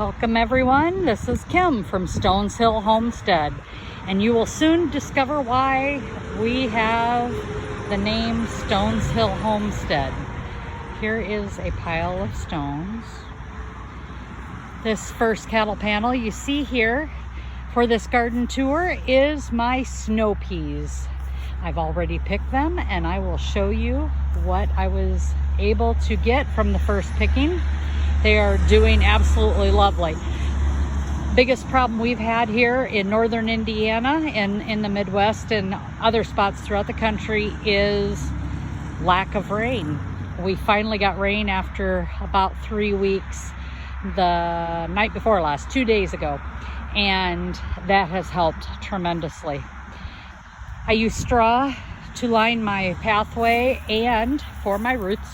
Welcome everyone, this is Kim from Stones Hill Homestead, and you will soon discover why we have the name Stones Hill Homestead. Here is a pile of stones. This first cattle panel you see here for this garden tour is my snow peas. I've already picked them and I will show you what I was able to get from the first picking. They are doing absolutely lovely. Biggest problem we've had here in northern Indiana and in the Midwest and other spots throughout the country is lack of rain. We finally got rain after about 3 weeks the night before last, 2 days ago, and that has helped tremendously. I use straw to line my pathway and for my Ruth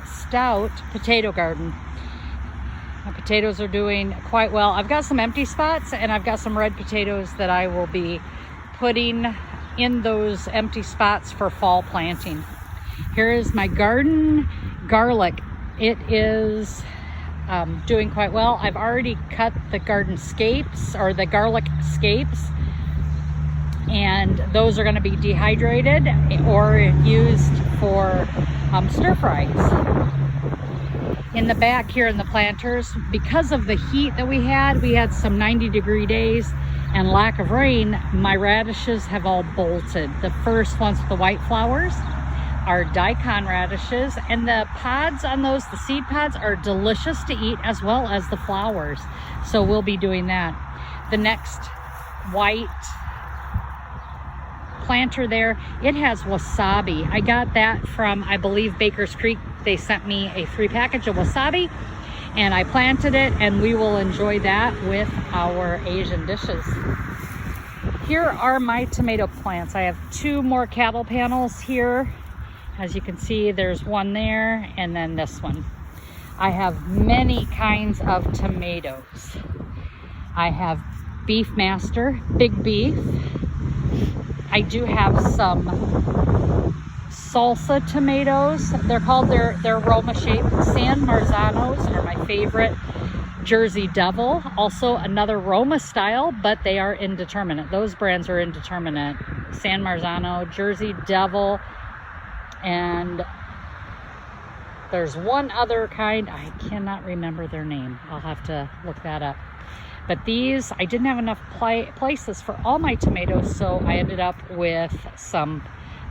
Stout potato garden. My potatoes are doing quite well. I've got some empty spots and I've got some red potatoes that I will be putting in those empty spots for fall planting. Here is my garden garlic. It is doing quite well. I've already cut the garden scapes or the garlic scapes, and those are going to be dehydrated or used for stir fries. In the back here in the planters, because of the heat that we had some 90-degree days and lack of rain, my radishes have all bolted. The first ones with the white flowers are daikon radishes, and the pods on those, the seed pods, are delicious to eat as well as the flowers. So we'll be doing that. The next white planter there, it has wasabi. I got that from, I believe, Baker's Creek. They sent me a free package of wasabi and I planted it, and we will enjoy that with our Asian dishes. Here are my tomato plants. I have 2 more cattle panels here. As you can see, there's one there and then this one. I have many kinds of tomatoes. I have Beef Master, big beef. I do have some salsa tomatoes. They're called, they're Roma shaped. San Marzanos are my favorite. Jersey Devil, also another Roma style, but they are indeterminate. Those brands are indeterminate. San Marzano, Jersey Devil, and there's one other kind. I cannot remember their name. I'll have to look that up. But these, I didn't have enough places for all my tomatoes, so I ended up with some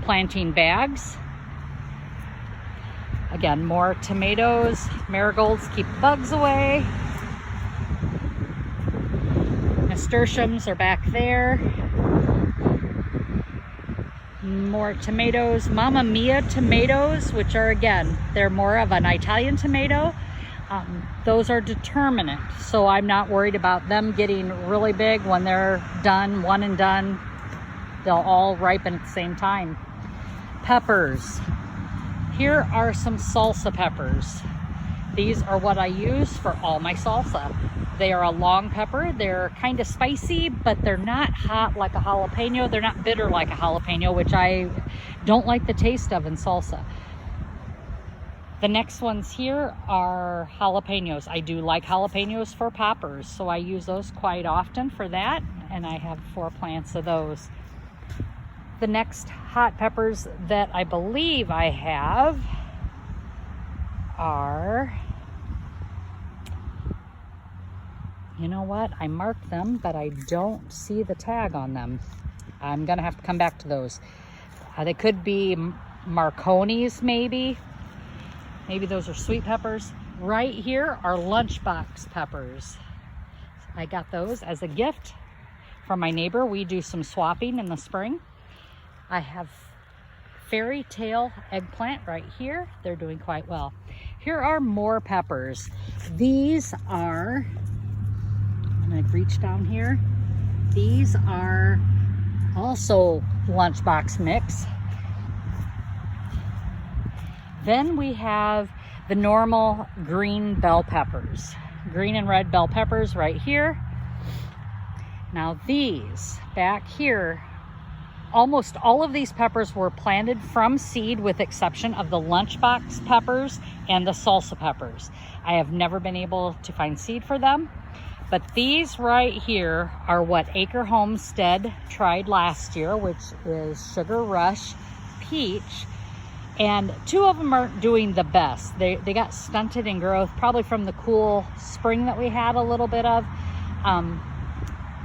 planting bags. Again, more tomatoes. Marigolds keep bugs away. Nasturtiums are back there. More tomatoes. Mamma Mia tomatoes, which are, again, they're more of an Italian tomato. Those are determinate, so I'm not worried about them getting really big. When they're done, one and done, they'll all ripen at the same time. Peppers. Here are some salsa peppers. These are what I use for all my salsa. They are a long pepper. They're kind of spicy, but they're not hot like a jalapeno. They're not bitter like a jalapeno, which I don't like the taste of in salsa. The next ones here are jalapenos. I do like jalapenos for poppers, so I use those quite often for that, and I have 4 plants of those. The next hot peppers that I believe I have are, you know what? I marked them, but I don't see the tag on them. I'm gonna have to come back to those. They could be Marconi's, maybe. Maybe those are sweet peppers. Right here are lunchbox peppers. I got those as a gift from my neighbor. We do some swapping in the spring. I have fairy tale eggplant right here. They're doing quite well. Here are more peppers. These are, I'm gonna reach down here. These are also lunchbox mix. Then we have the normal green bell peppers. Green and red bell peppers right here. Now these back here almost all of these peppers were planted from seed, with exception of the lunchbox peppers and the salsa peppers. I have never been able to find seed for them, but these right here are what Acre Homestead tried last year, which is Sugar Rush Peach. And two of them aren't doing the best. They got stunted in growth, probably from the cool spring that we had a little bit of.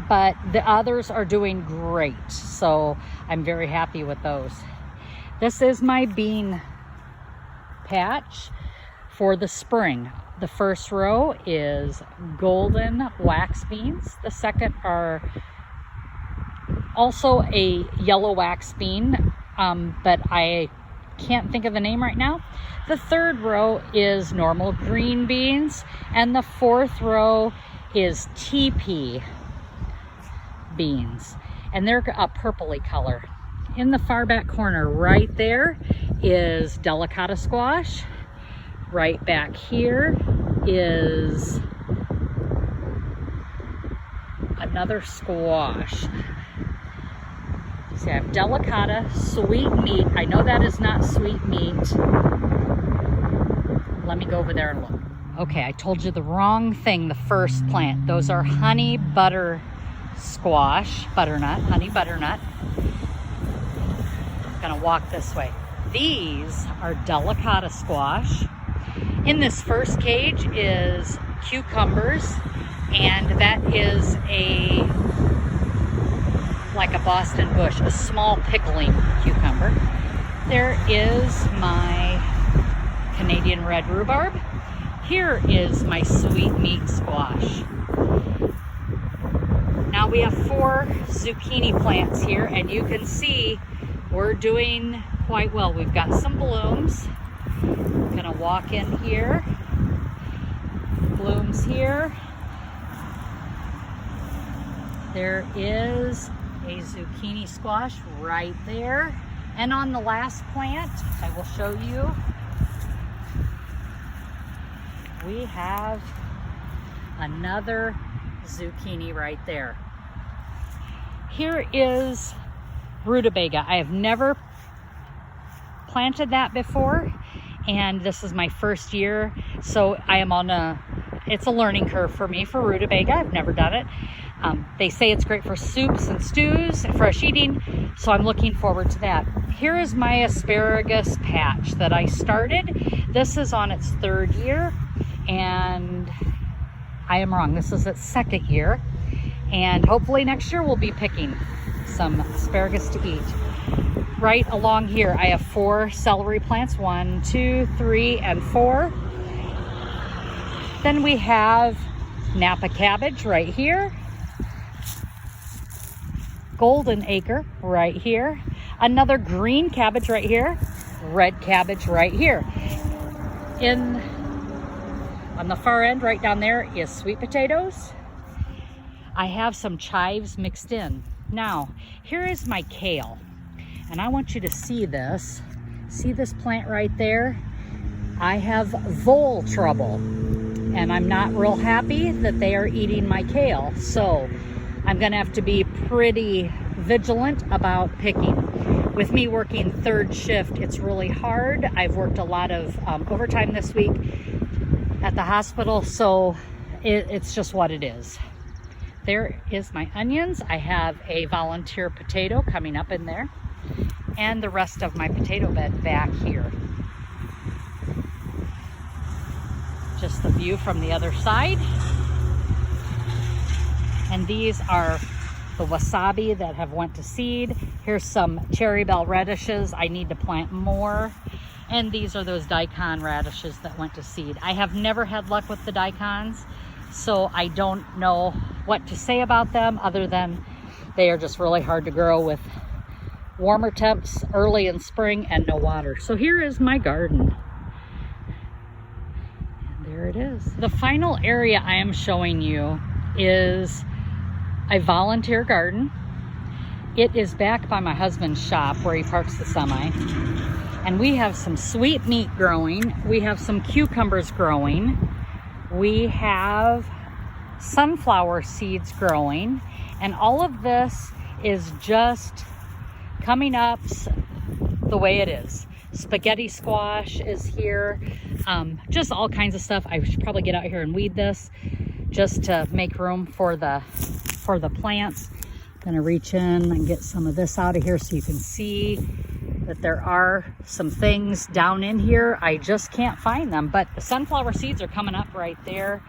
But the others are doing great. So I'm very happy with those. This is my bean patch for the spring. The first row is golden wax beans. The second are also a yellow wax bean, but I can't think of the name right now. The third row is normal green beans, and the fourth row is TP beans, and they're a purpley color. In the far back corner right there is delicata squash. Right back here is another squash. See, I have delicata, sweet meat. I know that is not sweet meat. Let me go over there and look. Okay, I told you the wrong thing, the first plant. Those are honey butter squash, butternut, honey butternut. I'm gonna walk this way. These are delicata squash. In this first cage is cucumbers, and that is like a Boston bush, a small pickling cucumber. There is my Canadian red rhubarb. Here is my sweet meat squash. Now we have 4 zucchini plants here, and you can see we're doing quite well. We've got some blooms. I'm gonna walk in here. Blooms here. There is a zucchini squash right there. And on the last plant, I will show you, we have another zucchini right there. Here is rutabaga. I have never planted that before, and this is my first year, so I am on it's a learning curve for me for rutabaga. I've never done it. They say it's great for soups and stews, fresh eating, so I'm looking forward to that. Here is my asparagus patch that I started. This is on its 3rd year, and I am wrong. This is its 2nd year, and hopefully next year we'll be picking some asparagus to eat. Right along here, I have 4 celery plants, 1, 2, 3, and 4. Then we have Napa cabbage right here, golden acre right here, another green cabbage right here, red cabbage right here. On the far end right down there is sweet potatoes. I have some chives mixed in. Now, here is my kale, and I want you to see this. See this plant right there? I have vole trouble, and I'm not real happy that they are eating my kale. So I'm gonna have to be pretty vigilant about picking. With me working 3rd shift, it's really hard. I've worked a lot of overtime this week at the hospital, so it's just what it is. There is my onions. I have a volunteer potato coming up in there, and the rest of my potato bed back here. Just the view from the other side. And these are the wasabi that have went to seed. Here's some cherry bell radishes. I need to plant more. And these are those daikon radishes that went to seed. I have never had luck with the daikons, so I don't know what to say about them other than they are just really hard to grow with warmer temps early in spring and no water. So here is my garden. And there it is. The final area I am showing you is a volunteer garden. It is back by my husband's shop where he parks the semi. And we have some sweet meat growing. We have some cucumbers growing. We have sunflower seeds growing. And all of this is just coming up the way it is. Spaghetti squash is here. Just all kinds of stuff. I should probably get out here and weed this just to make room for the plants. I'm gonna reach in and get some of this out of here so you can see that there are some things down in here. I just can't find them, but the sunflower seeds are coming up right there.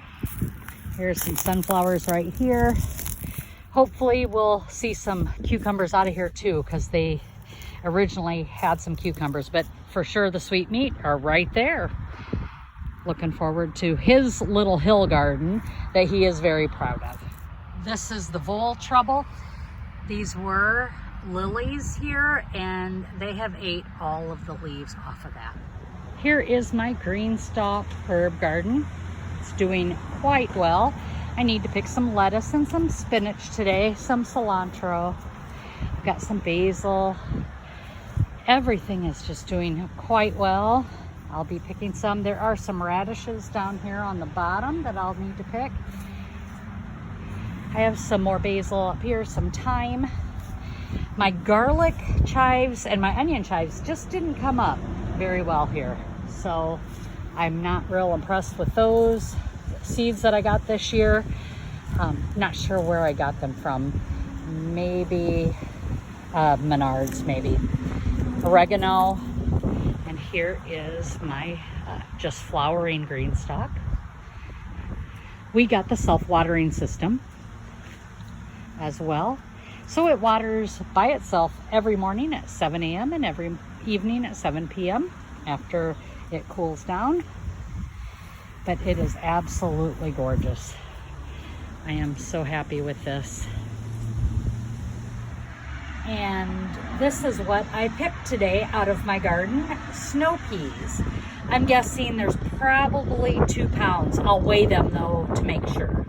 Here's some sunflowers right here. Hopefully we'll see some cucumbers out of here too, because they originally had some cucumbers, but for sure the sweet meat are right there. Looking forward to his little hill garden that he is very proud of. This is the vole trouble. These were lilies here, and they have ate all of the leaves off of that. Here is my green stalk herb garden. It's doing quite well. I need to pick some lettuce and some spinach today, some cilantro. I've got some basil. Everything is just doing quite well. I'll be picking some. There are some radishes down here on the bottom that I'll need to pick. I have some more basil up here, some thyme. My garlic chives and my onion chives just didn't come up very well here. So I'm not real impressed with those seeds that I got this year. Not sure where I got them from. Maybe Menards, maybe. Oregano. And here is my just flowering green stalk. We got the self-watering system as well. So it waters by itself every morning at 7 a.m. and every evening at 7 p.m. after it cools down. But it is absolutely gorgeous. I am so happy with this. And this is what I picked today out of my garden, snow peas. I'm guessing there's probably 2 pounds. I'll weigh them though to make sure.